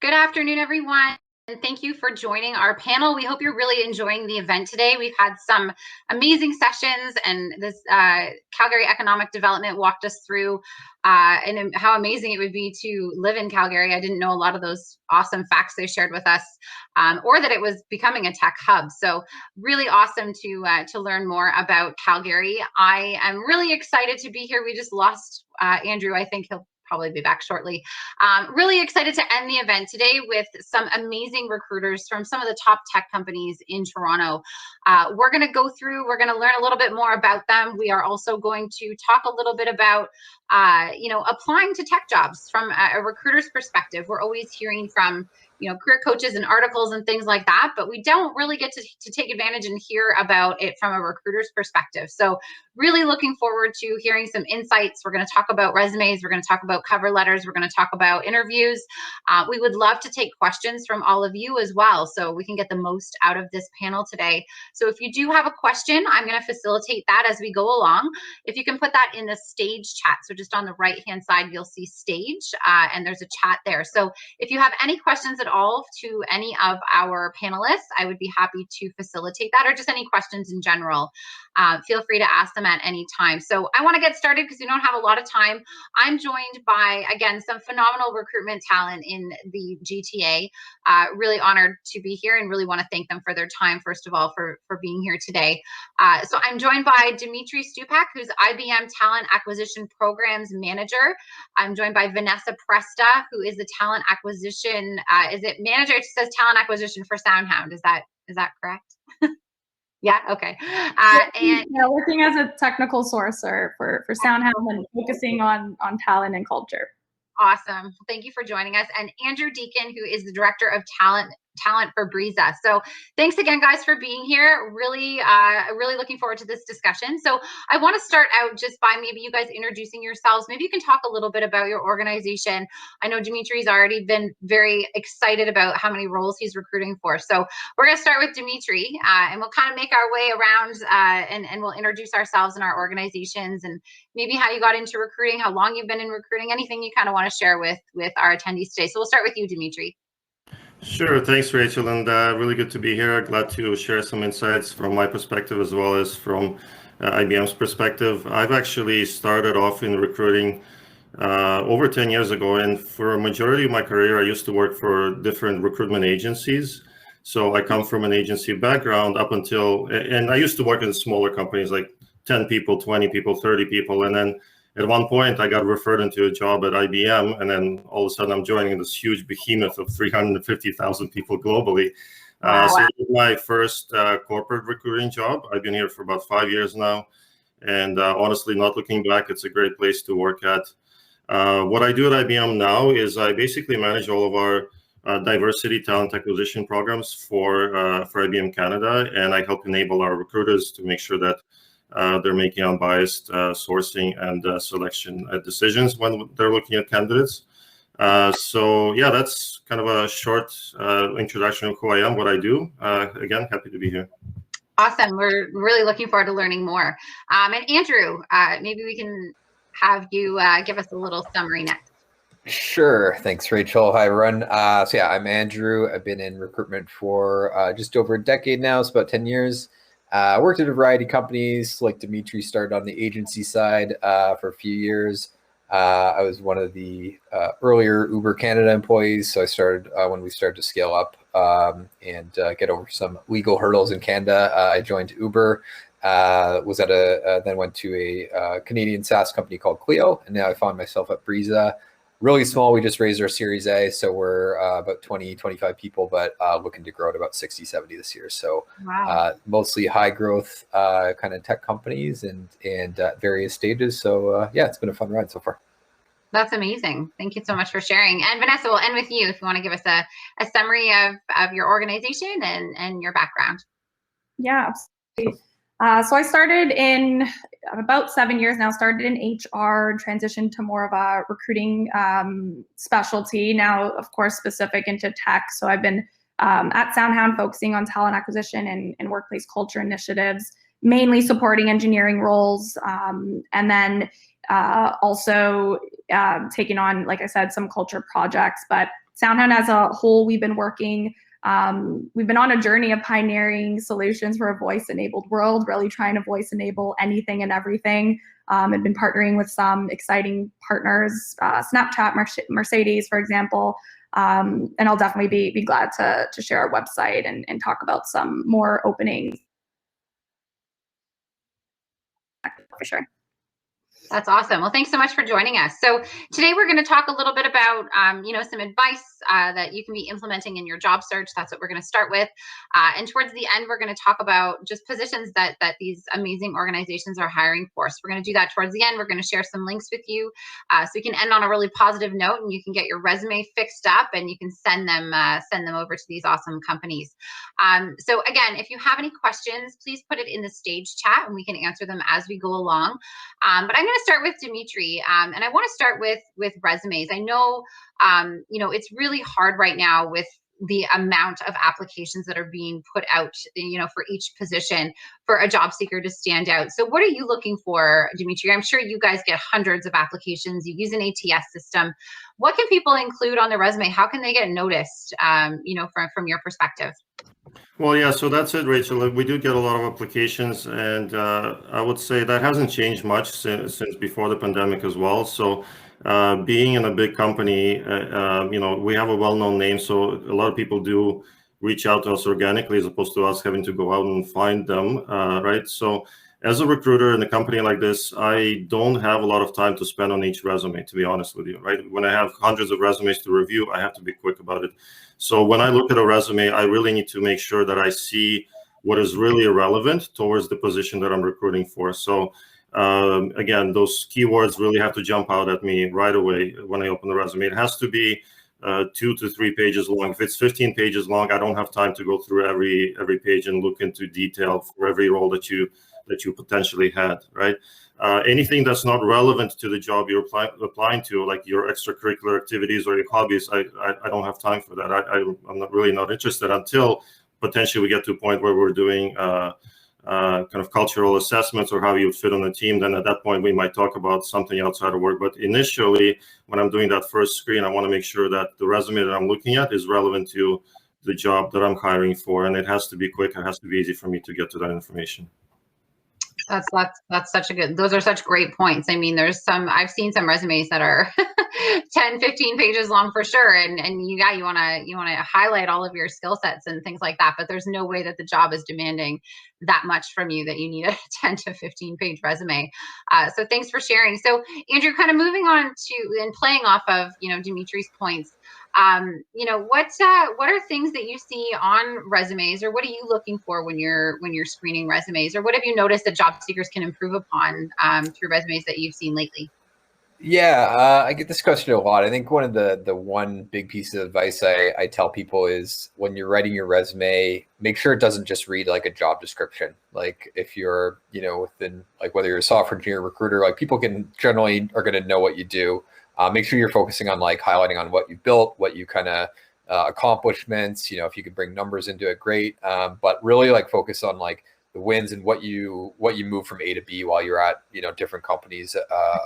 Good afternoon, everyone. And thank you for joining our panel. We hope you're really enjoying the event today. We've had some amazing sessions, and this Calgary Economic Development walked us through and how amazing it would be to live in Calgary. I didn't know a lot of those awesome facts they shared with us, or that it was becoming a tech hub. So really awesome to learn more about Calgary. I am really excited to be here. We just lost Andrew. I think he'll probably be back shortly. Really excited to end the event today with some amazing recruiters from some of the top tech companies in Toronto. We're going to go through, we're going to learn a little bit more about them. We are also going to talk a little bit about, applying to tech jobs from a recruiter's perspective. We're always hearing from career coaches and articles and things like that, but we don't really get to take advantage and hear about it from a recruiter's perspective. So really looking forward to hearing some insights. We're going to talk about resumes. We're going to talk about cover letters. We're going to talk about interviews. We would love to take questions from all of you as well, so we can get the most out of this panel today. So if you do have a question, I'm going to facilitate that as we go along. If you can put that in the stage chat, so just on the right-hand side, you'll see stage, and there's a chat there. So if you have any questions at all to any of our panelists, I would be happy to facilitate that, or just any questions in general. Feel free to ask them at any time. So I want to get started because we don't have a lot of time. I'm joined by, again, some phenomenal recruitment talent in the GTA. Really honored to be here and really want to thank them for their time, first of all, for being here today. So I'm joined by Dmitri Stupak, who's IBM Talent Acquisition Programs Manager. I'm joined by Vanessa Presta, who is the Talent Acquisition, is it manager? It says Talent Acquisition for SoundHound. Is that correct? Yeah, okay. And working as a technical sourcer for SoundHound and focusing on talent and culture. Awesome. Thank you for joining us. And Andrew Deacon, who is the Director of Talent for Briza. So thanks again, guys, for being here. Really looking forward to this discussion. So I want to start out just by maybe you guys introducing yourselves. Maybe you can talk a little bit about your organization. I know Dimitri's already been very excited about how many roles he's recruiting for. So we're going to start with Dmitri, and we'll kind of make our way around and we'll introduce ourselves and our organizations, and maybe how you got into recruiting, how long you've been in recruiting, anything you kind of want to share with our attendees today. So we'll start with you, Dmitri. Sure. Thanks, Rachel, and really good to be here. Glad to share some insights from my perspective as well as from IBM's perspective. I've actually started off in recruiting over 10 years ago, and for a majority of my career, I used to work for different recruitment agencies. So I come from an agency background and I used to work in smaller companies like 10 people, 20 people, 30 people, and then at one point, I got referred into a job at IBM, and then all of a sudden I'm joining this huge behemoth of 350,000 people globally. So this is my first corporate recruiting job. I've been here for about 5 years now, and honestly, not looking back, it's a great place to work at. What I do at IBM now is I basically manage all of our diversity talent acquisition programs for IBM Canada, and I help enable our recruiters to make sure that they're making unbiased sourcing and selection decisions when they're looking at candidates. So yeah, that's kind of a short introduction of who I am, what I do. Again, happy to be here. Awesome. We're really looking forward to learning more. And Andrew, maybe we can have you give us a little summary next. Sure. Thanks, Rachel. Hi, everyone. So yeah, I'm Andrew. I've been in recruitment for just over a decade now. It's about 10 years. I worked at a variety of companies, like Dmitri started on the agency side for a few years. I was one of the earlier Uber Canada employees. So I started when we started to scale up and get over some legal hurdles in Canada. I joined Uber, was at then went to a Canadian SaaS company called Clio, and now I found myself at Briza. Really small. We just raised our Series A, so we're about 20, 25 people, but looking to grow to about 60, 70 this year. So mostly high growth kind of tech companies and at various stages. So yeah, it's been a fun ride so far. That's amazing. Thank you so much for sharing. And Vanessa, we'll end with you if you want to give us a summary of your organization and your background. Yeah, absolutely. So I started in about 7 years now, started in HR, transitioned to more of a recruiting specialty, now, of course, specific into tech. So I've been at SoundHound focusing on talent acquisition and workplace culture initiatives, mainly supporting engineering roles, and then also taking on, like I said, some culture projects. But SoundHound as a whole, we've been on a journey of pioneering solutions for a voice-enabled world, really trying to voice-enable anything and everything. I've been partnering with some exciting partners, Snapchat, Mercedes, for example, and I'll definitely be glad to share our website and talk about some more openings for sure. That's awesome. Well, thanks so much for joining us. So today we're going to talk a little bit about, some advice that you can be implementing in your job search. That's what we're going to start with. And towards the end, we're going to talk about just positions that these amazing organizations are hiring for. So we're going to do that towards the end. We're going to share some links with you so we can end on a really positive note, and you can get your resume fixed up and you can send them over to these awesome companies. So again, if you have any questions, please put it in the stage chat and we can answer them as we go along. But I'm going to start with Dmitri, and I want to start with resumes. I know, it's really hard right now with the amount of applications that are being put out, for each position for a job seeker to stand out. So what are you looking for, Dmitri? I'm sure you guys get hundreds of applications. You use an ATS system. What can people include on their resume? How can they get noticed, from your perspective? Well, yeah, so that's it, Rachel. We do get a lot of applications, and I would say that hasn't changed much since before the pandemic as well. So being in a big company, we have a well-known name, so a lot of people do reach out to us organically as opposed to us having to go out and find them, right? So as a recruiter in a company like this, I don't have a lot of time to spend on each resume, to be honest with you, right? When I have hundreds of resumes to review, I have to be quick about it. So when I look at a resume, I really need to make sure that I see what is really relevant towards the position that I'm recruiting for. So again, those keywords really have to jump out at me right away when I open the resume. It has to be 2 to 3 pages long. If it's 15 pages long, I don't have time to go through every page and look into detail for every role that you potentially had, right? Anything that's not relevant to the job you're applying to, like your extracurricular activities or your hobbies, I don't have time for that. I'm not interested until potentially we get to a point where we're doing kind of cultural assessments or how you fit on the team. Then at that point, we might talk about something outside of work. But initially, when I'm doing that first screen, I want to make sure that the resume that I'm looking at is relevant to the job that I'm hiring for. And it has to be quick. It has to be easy for me to get to that information. That's those are such great points. I mean, I've seen some resumes that are 10, 15 pages long for sure. And you want to highlight all of your skill sets and things like that, but there's no way that the job is demanding that much from you that you need a 10 to 15 page resume. So thanks for sharing. So Andrew, kind of moving on to and playing off of, Dimitri's points, what are things that you see on resumes, or what are you looking for when you're screening resumes, or what have you noticed that job seekers can improve upon through resumes that you've seen lately? Yeah, I get this question a lot. I think one of the one big piece of advice I tell people is when you're writing your resume, make sure it doesn't just read like a job description. Like if you're, within, like whether you're a software engineer, recruiter, like people generally are going to know what you do. Make sure you're focusing on like highlighting on what you built, what you kind of accomplishments, if you could bring numbers into it, great. But really like focus on like the wins and what you move from A to B while you're at, different companies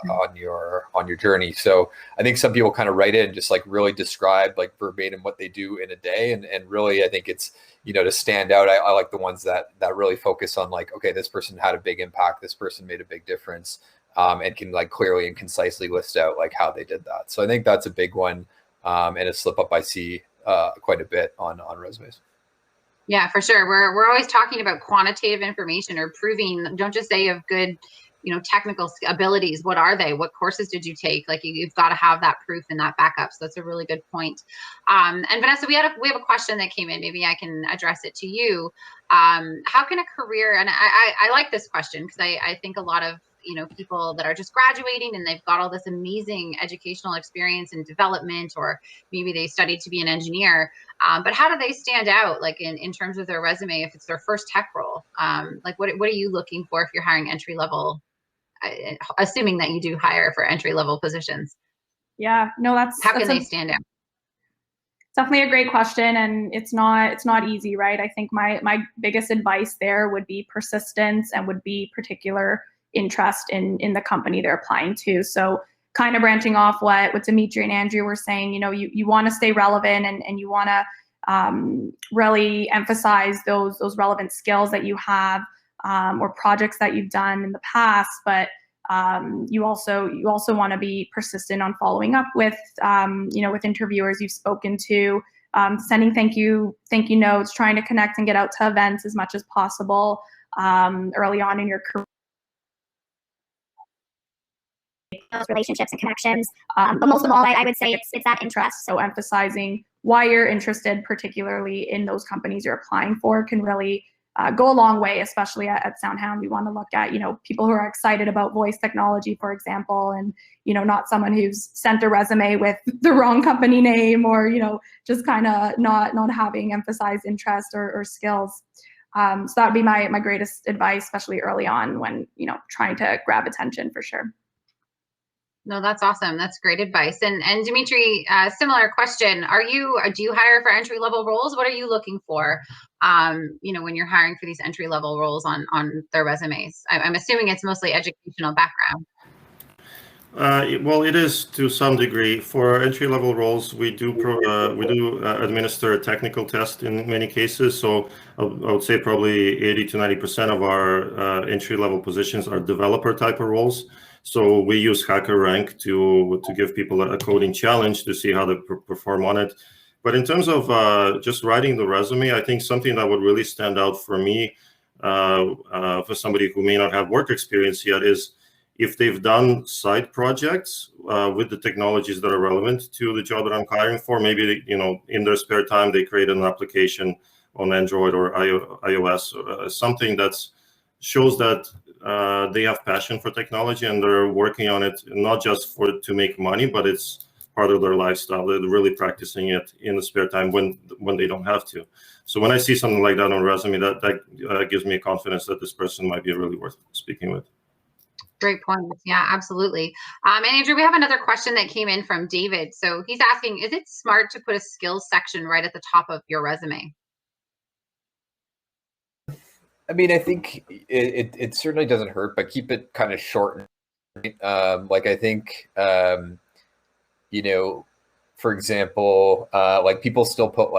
on your journey. So I think some people kind of write in, just like really describe like verbatim what they do in a day. And really, I think it's, to stand out. I like the ones that really focus on like, okay, this person had a big impact. This person made a big difference. And can like clearly and concisely list out like how they did that. So I think that's a big one, and a slip up I see quite a bit on resumes. Yeah, for sure. We're always talking about quantitative information or proving. Don't just say you have good, technical abilities. What are they? What courses did you take? Like you've got to have that proof and that backup. So that's a really good point. And Vanessa, we have a question that came in. Maybe I can address it to you. How can a career? And I like this question because I think a lot of people that are just graduating and they've got all this amazing educational experience and development, or maybe they studied to be an engineer. But how do they stand out, like in terms of their resume, if it's their first tech role? Like what are you looking for if you're hiring entry level, assuming that you do hire for entry level positions? Yeah, no, how can they stand out? Definitely a great question, and it's not easy, right? I think my biggest advice there would be persistence and would be particular interest in the company they're applying to. So kind of branching off what Dmitri and Andrew were saying, you want to stay relevant and you want to really emphasize those relevant skills that you have or projects that you've done in the past, but you also want to be persistent on following up with with interviewers you've spoken to, sending thank you notes, trying to connect and get out to events as much as possible early on in your career. Those relationships and connections, but most of all, I would say it's that interest. So emphasizing why you're interested, particularly in those companies you're applying for, can really go a long way, especially at SoundHound. We want to look at, people who are excited about voice technology, for example, and, not someone who's sent a resume with the wrong company name or, just kind of not having emphasized interest or skills. So that would be my greatest advice, especially early on when, trying to grab attention for sure. No, that's awesome. That's great advice. And Dmitri, similar question. Do you hire for entry-level roles? What are you looking for, when you're hiring for these entry-level roles on their resumes? I'm assuming it's mostly educational background. Well, it is to some degree. For entry-level roles, we do administer a technical test in many cases. So I would say probably 80 to 90% of our entry-level positions are developer type of roles. So we use HackerRank to give people a coding challenge to see how they perform on it. But in terms of just writing the resume, I think something that would really stand out for me, for somebody who may not have work experience yet, is if they've done side projects with the technologies that are relevant to the job that I'm hiring for. Maybe in their spare time they created an application on Android or iOS, something that shows that they have passion for technology and they're working on it not just to make money, but it's part of their lifestyle. They're really practicing it in the spare time when they don't have to. So when I see something like that on a resume, that gives me confidence that this person might be really worth speaking with. Great point. Yeah, absolutely. And Andrew, we have another question that came in from David. So he's asking, is it smart to put a skills section right at the top of your resume? I mean, I think it certainly doesn't hurt, but keep it kind of short. I think, for example, people still put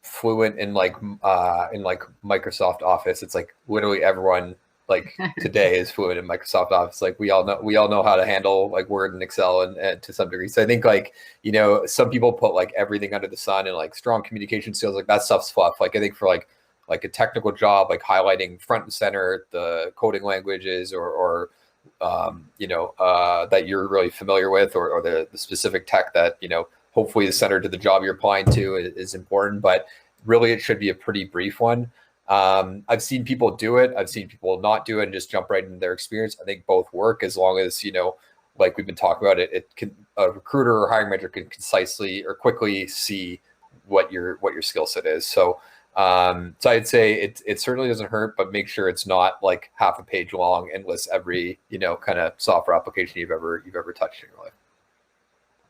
fluent in Microsoft Office. It's literally everyone today is fluent in Microsoft Office. We all know how to handle Word and Excel and to some degree. So I think some people put everything under the sun and strong communication skills, that stuff's fluff. I think for a technical job, highlighting front and center the coding languages or that you're really familiar with or the specific tech that, hopefully is centered to the job you're applying to is important, but really it should be a pretty brief one. I've seen people do it. I've seen people not do it and just jump right into their experience. I think both work as long as, like we've been talking about, it can, a recruiter or hiring manager can concisely or quickly see what your skill set is. So I'd say it certainly doesn't hurt, but make sure it's not half a page long and lists every, kind of software application you've ever touched in your life.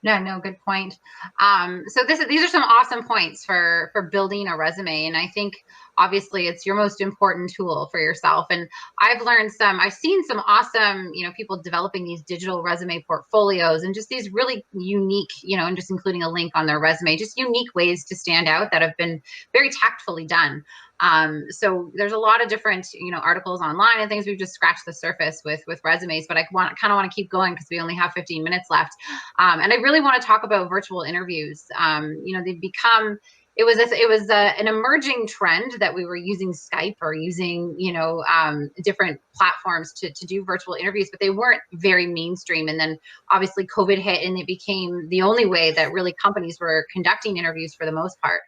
No, good point. So these are some awesome points for building a resume. And I think obviously it's your most important tool for yourself. And I've seen some awesome, people developing these digital resume portfolios and just these really unique, and just including a link on their resume, just unique ways to stand out that have been very tactfully done. So there's a lot of different, articles online and things. We've just scratched the surface with resumes, but I kind of want to keep going because we only have 15 minutes left. And I really want to talk about virtual interviews. They've become, it was an emerging trend that we were using Skype or using, different platforms to do virtual interviews, but they weren't very mainstream. And then obviously COVID hit and it became the only way that really companies were conducting interviews for the most part.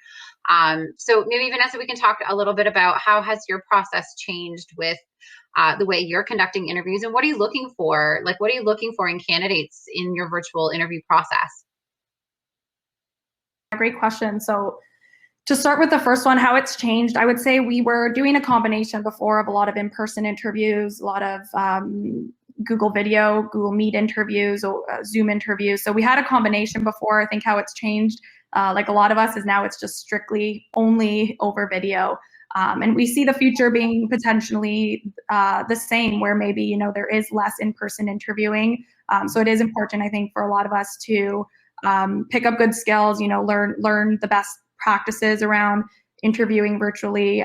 So maybe Vanessa, we can talk a little bit about how has your process changed with the way you're conducting interviews and what are you looking for? What are you looking for in candidates in your virtual interview process? Great question. So to start with the first one, how it's changed, I would say we were doing a combination before of a lot of in-person interviews, a lot of Google Video, Google Meet interviews, or Zoom interviews. So we had a combination before. I think how it's changed, like a lot of us, is now it's just strictly only over video. And we see the future being potentially the same, where maybe, there is less in-person interviewing, So it is important, I think, for a lot of us to pick up good skills, learn the best practices around interviewing virtually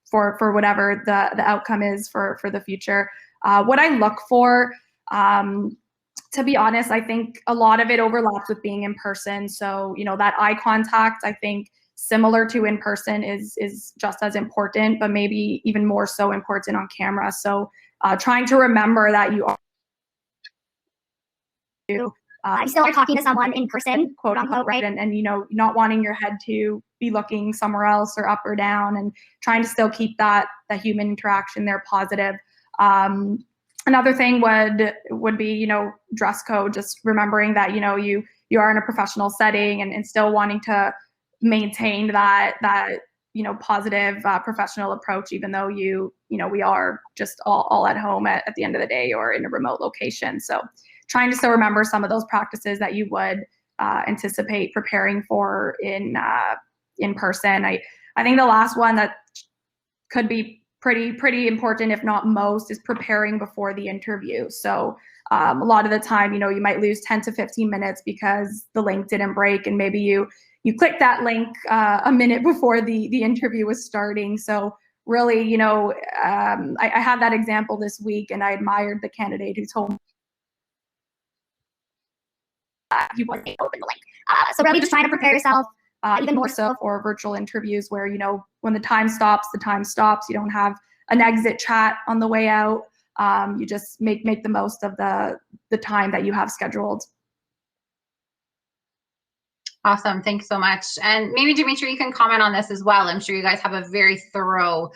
for whatever the outcome is for the future. What I look for, to be honest, I think a lot of it overlaps with being in person. So, that eye contact, I think, similar to in person is just as important, but maybe even more so important on camera. So trying to remember that you are still are talking to someone in person, quote unquote, right? And not wanting your head to be looking somewhere else or up or down, and trying to still keep that human interaction there positive. Another thing would be, dress code, just remembering that, you are in a professional setting, and still wanting to maintain that positive professional approach, even though we are just all at home at the end of the day or in a remote location. So trying to still remember some of those practices that you would anticipate preparing for in person. I think the last one that could be pretty important, if not most, is preparing before the interview. So a lot of the time, you might lose 10 to 15 minutes because the link didn't break, and maybe you clicked that link a minute before the interview was starting. So really, I had that example this week, and I admired the candidate who told me he wasn't able to open the link. So really just trying to prepare yourself even more so for virtual interviews where, when the time stops, you don't have an exit chat on the way out. You just make the most of the time that you have scheduled. Awesome. Thanks so much. And maybe Dmitri, you can comment on this as well. I'm sure you guys have a very thorough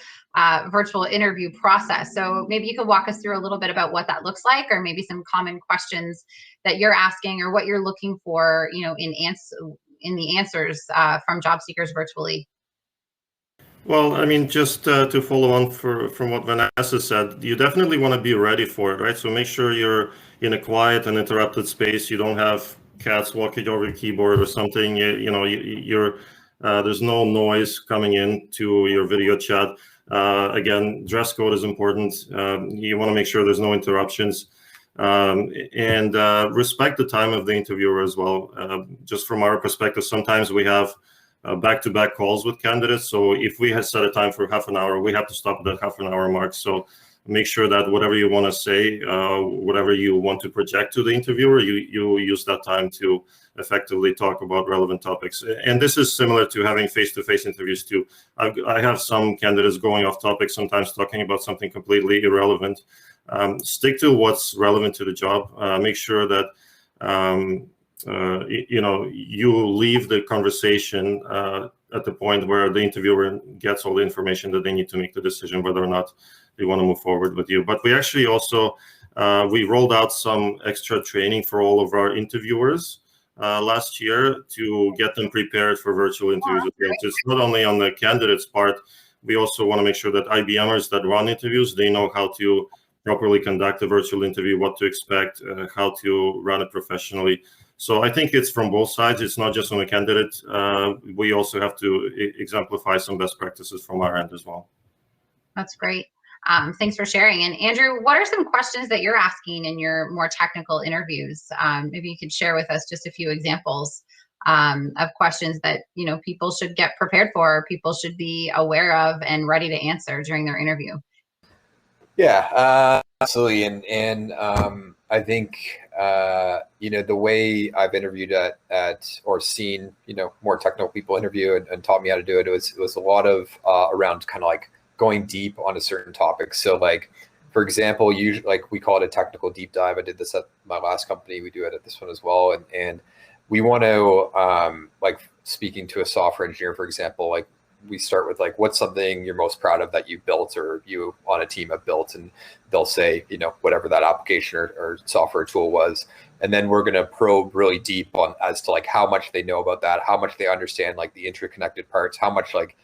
virtual interview process. So maybe you could walk us through a little bit about what that looks like, or maybe some common questions that you're asking, or what you're looking for, in the answers from job seekers virtually. Well, I mean, just to follow on from what Vanessa said, you definitely want to be ready for it, right? So make sure you're in a quiet and interrupted space. You don't have cats walking over your keyboard or something. There's no noise coming into your video chat. Again, dress code is important. You want to make sure there's no interruptions, and respect the time of the interviewer as well. Just from our perspective, sometimes we have back-to-back calls with candidates. So if we had set a time for half an hour, we have to stop at that half an hour mark. So make sure that whatever you want to say, whatever you want to project to the interviewer, you use that time to effectively talk about relevant topics. And this is similar to having face-to-face interviews too. I have some candidates going off topic, sometimes talking about something completely irrelevant. Stick to what's relevant to the job. Make sure that you leave the conversation at the point where the interviewer gets all the information that they need to make the decision whether or not they want to move forward with you. But we actually also we rolled out some extra training for all of our interviewers last year to get them prepared for virtual interviews. It's not only on the candidate's part, we also want to make sure that IBMers that run interviews, they know how to properly conduct a virtual interview, what to expect, how to run it professionally. So I think it's from both sides. It's not just on the candidate. We also have to exemplify some best practices from our end as well. That's great. Thanks for sharing. And Andrew, what are some questions that you're asking in your more technical interviews? Maybe you could share with us just a few examples of questions that people should get prepared for, or people should be aware of and ready to answer during their interview. Yeah, absolutely. And I think, the way I've interviewed at or seen, more technical people interview and taught me how to do it, it was a lot of around kind of like going deep on a certain topic. So like, for example, usually like we call it a technical deep dive. I did this at my last company. We do it at this one as well. And we want to, like speaking to a software engineer, for example, like we start with like, what's something you're most proud of that you built or you on a team have built, and they'll say, whatever that application or software tool was. And then we're going to probe really deep on as to like how much they know about that, how much they understand like the interconnected parts, how much like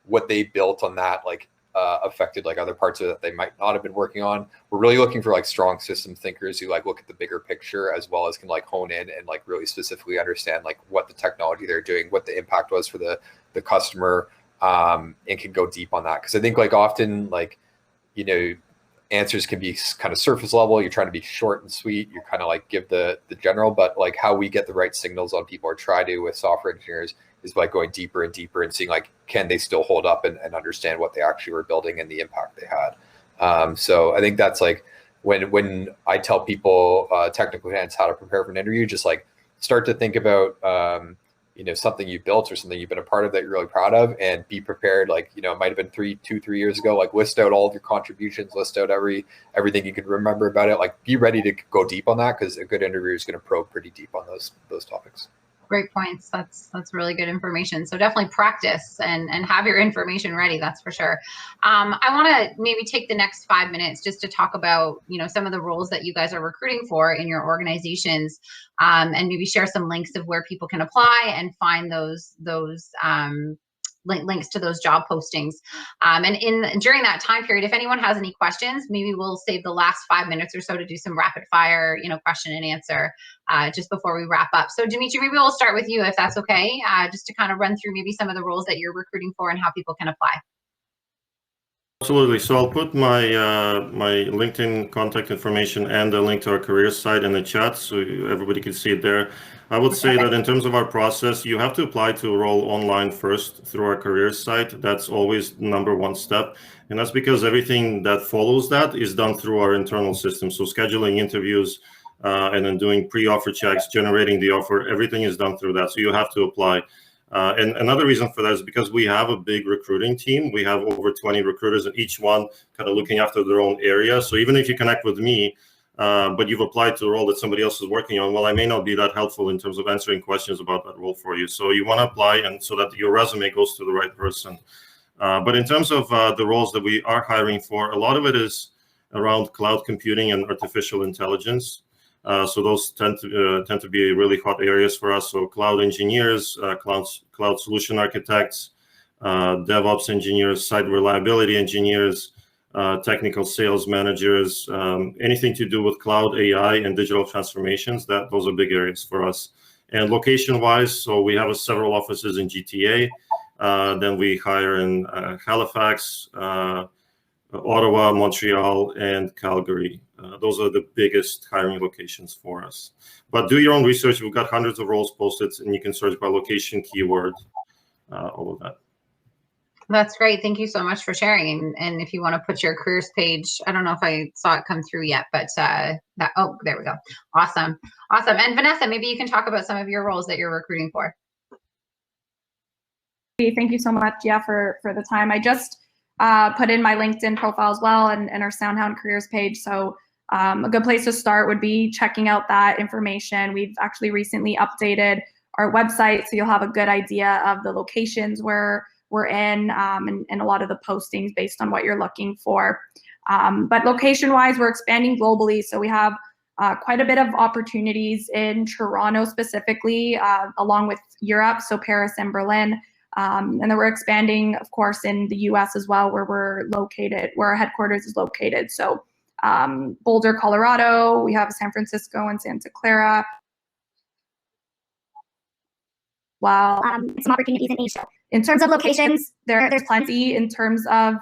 what they built on that, like affected like other parts of it that they might not have been working on. We're really looking for like strong system thinkers who like look at the bigger picture as well as can like hone in and like really specifically understand like what the technology they're doing, what the impact was for the customer, and can go deep on that. Because I think like often like, answers can be kind of surface level. You're trying to be short and sweet. You kind of like give the general, but like how we get the right signals on people or try to with software engineers is by going deeper and deeper and seeing like, can they still hold up and understand what they actually were building and the impact they had. So I think that's like when I tell people technical candidates how to prepare for an interview, just like start to think about something you built or something you've been a part of that you're really proud of, and be prepared. Like, it might have been 3 years ago, like list out all of your contributions, list out everything you can remember about it. Like be ready to go deep on that, because a good interviewer is going to probe pretty deep on those topics. Great points. That's really good information. So definitely practice and have your information ready. That's for sure. I want to maybe take the next 5 minutes just to talk about, some of the roles that you guys are recruiting for in your organizations, and maybe share some links of where people can apply and find those links to those job postings. And during that time period, if anyone has any questions, maybe we'll save the last 5 minutes or so to do some rapid fire, question and answer just before we wrap up. So Dmitri, maybe we'll start with you if that's okay, just to kind of run through maybe some of the roles that you're recruiting for and how people can apply. Absolutely. So I'll put my my LinkedIn contact information and a link to our career site in the chat so everybody can see it there. I would say that in terms of our process, you have to apply to a role online first through our career site. That's always the #1 step. And that's because everything that follows that is done through our internal system. So scheduling interviews and then doing pre-offer checks, generating the offer, everything is done through that. So you have to apply. And another reason for that is because we have a big recruiting team. We have over 20 recruiters, and each one kind of looking after their own area. So even if you connect with me, but you've applied to a role that somebody else is working on, well, I may not be that helpful in terms of answering questions about that role for you. So you want to apply, and so that your resume goes to the right person. But in terms of the roles that we are hiring for, a lot of it is around cloud computing and artificial intelligence. So those tend to be really hot areas for us. So cloud engineers, cloud solution architects, DevOps engineers, site reliability engineers, technical sales managers, anything to do with cloud, AI, and digital transformations. Those are big areas for us. And location-wise, so we have several offices in GTA. Then we hire in Halifax, Ottawa, Montreal, and Calgary. Those are the biggest hiring locations for us. But do your own research. We've got hundreds of roles posted, and you can search by location, keyword, all of that. That's great. Thank you so much for sharing. And if you want to put your careers page, I don't know if I saw it come through yet, but there we go. Awesome. And Vanessa, maybe you can talk about some of your roles that you're recruiting for. Thank you so much, for the time. I just put in my LinkedIn profile as well and our SoundHound careers page. So a good place to start would be checking out that information. We've actually recently updated our website, so you'll have a good idea of the locations where we're in and a lot of the postings based on what you're looking for. But location-wise, we're expanding globally. So we have quite a bit of opportunities in Toronto specifically, along with Europe, so Paris and Berlin. And then we're expanding, of course, in the US as well, where we're located, where our headquarters is located. So Boulder, Colorado, we have San Francisco and Santa Clara. Wow. Some opportunities in Asia. In terms of locations, there's plenty in terms of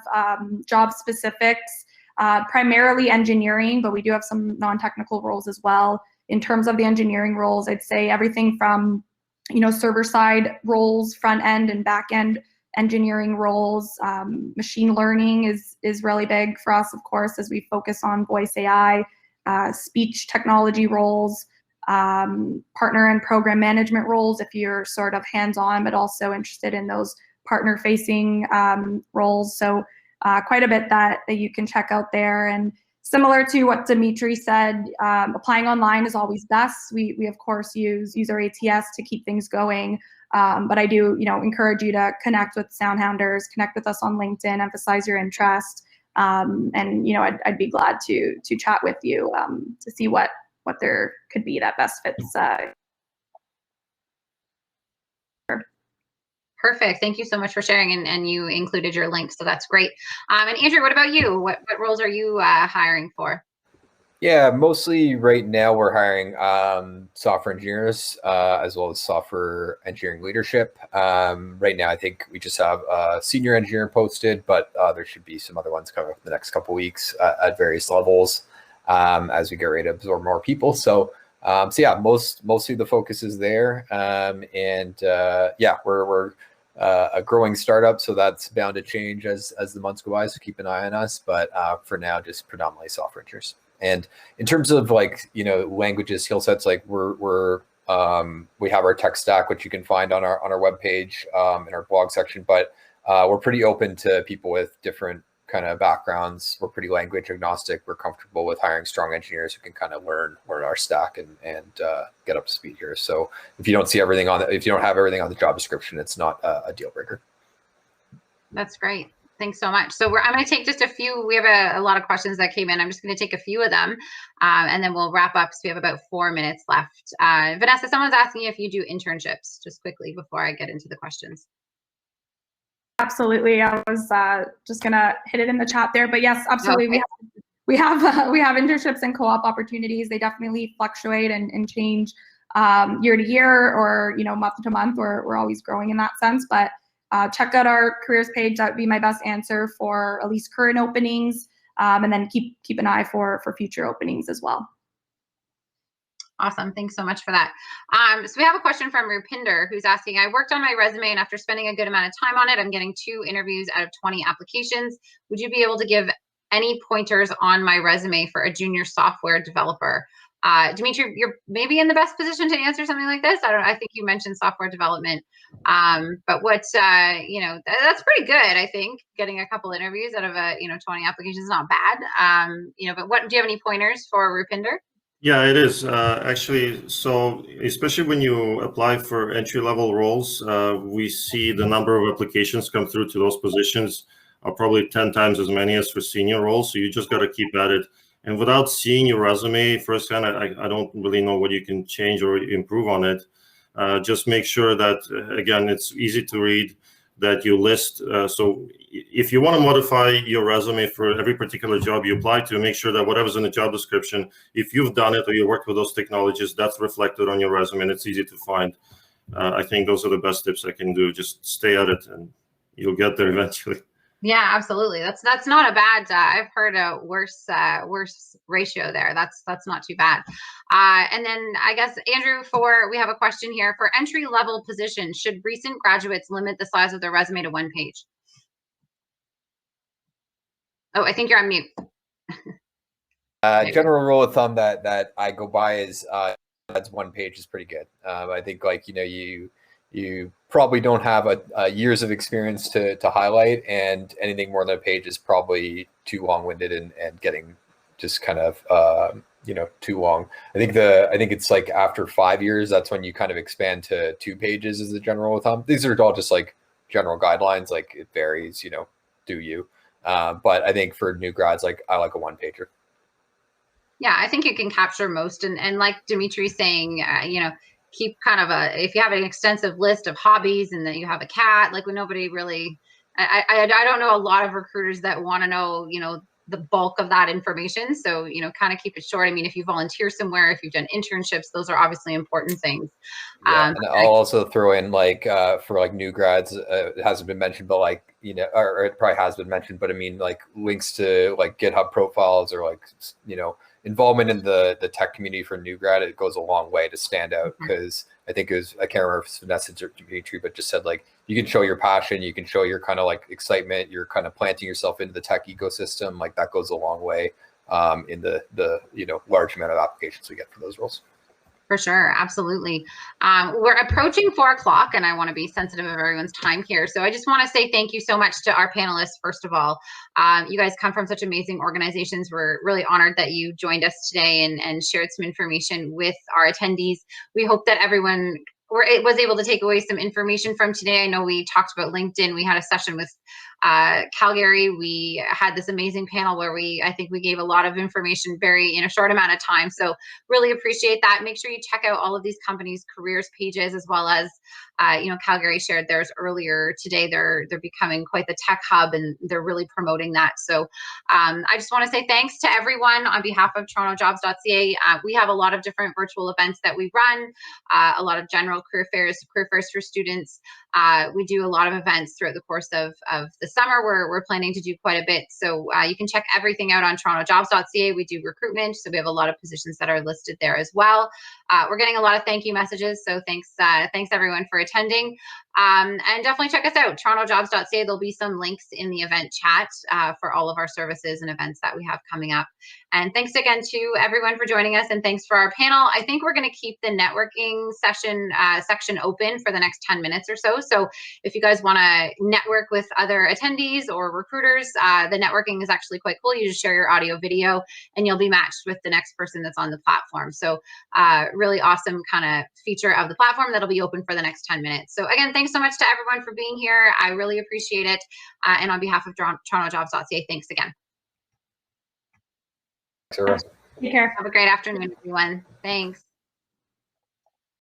job specifics, primarily engineering, but we do have some non-technical roles as well. In terms of the engineering roles, I'd say everything from server side roles, front end and back end engineering roles. Machine learning is really big for us, of course, as we focus on voice AI, speech technology roles, partner and program management roles if you're sort of hands-on, but also interested in those partner-facing roles. So quite a bit that you can check out there. And similar to what Dmitri said, applying online is always best. We of course use our ATS to keep things going, but I do encourage you to connect with SoundHounders, connect with us on LinkedIn, emphasize your interest, and I'd be glad to chat with you to see what there could be that best fits. Perfect. Thank you so much for sharing, and you included your link, so that's great. And Andrew, what about you? What roles are you hiring for? Yeah, mostly right now we're hiring software engineers as well as software engineering leadership. Right now, I think we just have a senior engineer posted, but there should be some other ones coming up in the next couple of weeks at various levels as we get ready to absorb more people. So yeah, mostly the focus is there, yeah, we're a growing startup, so that's bound to change as the months go by. So keep an eye on us, but for now, just predominantly software engineers. And in terms of like, you know, languages, skill sets, like we have our tech stack, which you can find on our webpage in our blog section, but we're pretty open to people with different kind of backgrounds. We're pretty language agnostic. We're comfortable with hiring strong engineers who can kind of learn our stack and get up to speed here. So if you don't see everything if you don't have everything on the job description, it's not a deal breaker. That's great. Thanks so much. So I'm going to take just a few. We have a lot of questions that came in. I'm just going to take a few of them, and then we'll wrap up. So we have about 4 minutes left. Vanessa, someone's asking if you do internships, just quickly before I get into the questions. Absolutely. I was just going to hit it in the chat there, but yes, absolutely. Okay. We have internships and co-op opportunities. They definitely fluctuate and change year to year, or, you know, month to month. We're always growing in that sense, but check out our careers page. That would be my best answer for at least current openings, and then keep an eye for future openings as well. Awesome. Thanks so much for that. So we have a question from Rupinder, who's asking, I worked on my resume, and after spending a good amount of time on it, I'm getting 2 interviews out of 20 applications. Would you be able to give any pointers on my resume for a junior software developer? Dmitri, you're maybe in the best position to answer something like this. I think you mentioned software development, but you know, that's pretty good. I think getting a couple interviews out of 20 applications is not bad. You know, but do you have any pointers for Rupinder? Yeah, it is actually. So especially when you apply for entry-level roles, we see the number of applications come through to those positions are probably 10 times as many as for senior roles. So you just got to keep at it. And without seeing your resume firsthand, I don't really know what you can change or improve on it. Just make sure that, again, it's easy to read, that you list. So if you want to modify your resume for every particular job you apply to, make sure that whatever's in the job description, if you've done it or you worked with those technologies, that's reflected on your resume and it's easy to find. I think those are the best tips I can do. Just stay at it and you'll get there eventually. Yeah, absolutely. That's not a bad. I've heard a worse ratio there. That's not too bad. And then I guess Andrew, we have a question here for entry level positions. Should recent graduates limit the size of their resume to 1 page? Oh, I think you're on mute. General rule of thumb that I go by is that's 1 page is pretty good. I think, like, you know, you probably don't have a years of experience to highlight, and anything more than a page is probably too long-winded and getting just kind of you know, too long. I think it's like after 5 years, that's when you kind of expand to 2 pages as the general rule of thumb. These are all just like general guidelines, like it varies, you know, do you. But I think for new grads, like I like a 1-pager. Yeah, I think you can capture most, and like Dimitri's saying, you know, keep kind of if you have an extensive list of hobbies and that you have a cat, like when nobody really, I don't know a lot of recruiters that want to know, you know, the bulk of that information. So, you know, kind of keep it short. I mean, if you volunteer somewhere, if you've done internships, those are obviously important things. Yeah, and I'll also throw in, like, for like new grads, it hasn't been mentioned, but like, you know, or it probably has been mentioned, but I mean, like links to like GitHub profiles or like, you know, involvement in the tech community for new grad, it goes a long way to stand out, because I think it was, I can't remember if it's Vanessa or Dmitri, but just said like, you can show your passion, you can show your kind of like excitement, you're kind of planting yourself into the tech ecosystem. Like that goes a long way in the you know, large amount of applications we get for those roles. For sure. Absolutely. We're approaching 4 o'clock and I want to be sensitive of everyone's time here. So I just want to say thank you so much to our panelists. First of all, you guys come from such amazing organizations. We're really honored that you joined us today and shared some information with our attendees. We hope that everyone was able to take away some information from today. I know we talked about LinkedIn. We had a session with Calgary. We had this amazing panel where I think we gave a lot of information in a short amount of time. So really appreciate that. Make sure you check out all of these companies' careers pages, as well as Calgary shared theirs earlier today. They're becoming quite the tech hub, and they're really promoting that. So I just want to say thanks to everyone on behalf of TorontoJobs.ca. We have a lot of different virtual events that we run, a lot of general career fairs for students. We do a lot of events throughout the course of the summer. We're planning to do quite a bit. So you can check everything out on TorontoJobs.ca. We do recruitment, so we have a lot of positions that are listed there as well. We're getting a lot of thank you messages, so thanks everyone for attending. And definitely check us out, TorontoJobs.ca. There'll be some links in the event chat for all of our services and events that we have coming up. And thanks again to everyone for joining us, and thanks for our panel. I think we're going to keep the networking section open for the next 10 minutes or so. So if you guys want to network with other attendees or recruiters, the networking is actually quite cool. You just share your audio video and you'll be matched with the next person that's on the platform. So really awesome kind of feature of the platform that'll be open for the next 10 minutes. So again, thanks so much to everyone for being here. I really appreciate it. And on behalf of TorontoJobs.ca, thanks again. Thanks, everyone. Take care. Have a great afternoon, everyone. Thanks.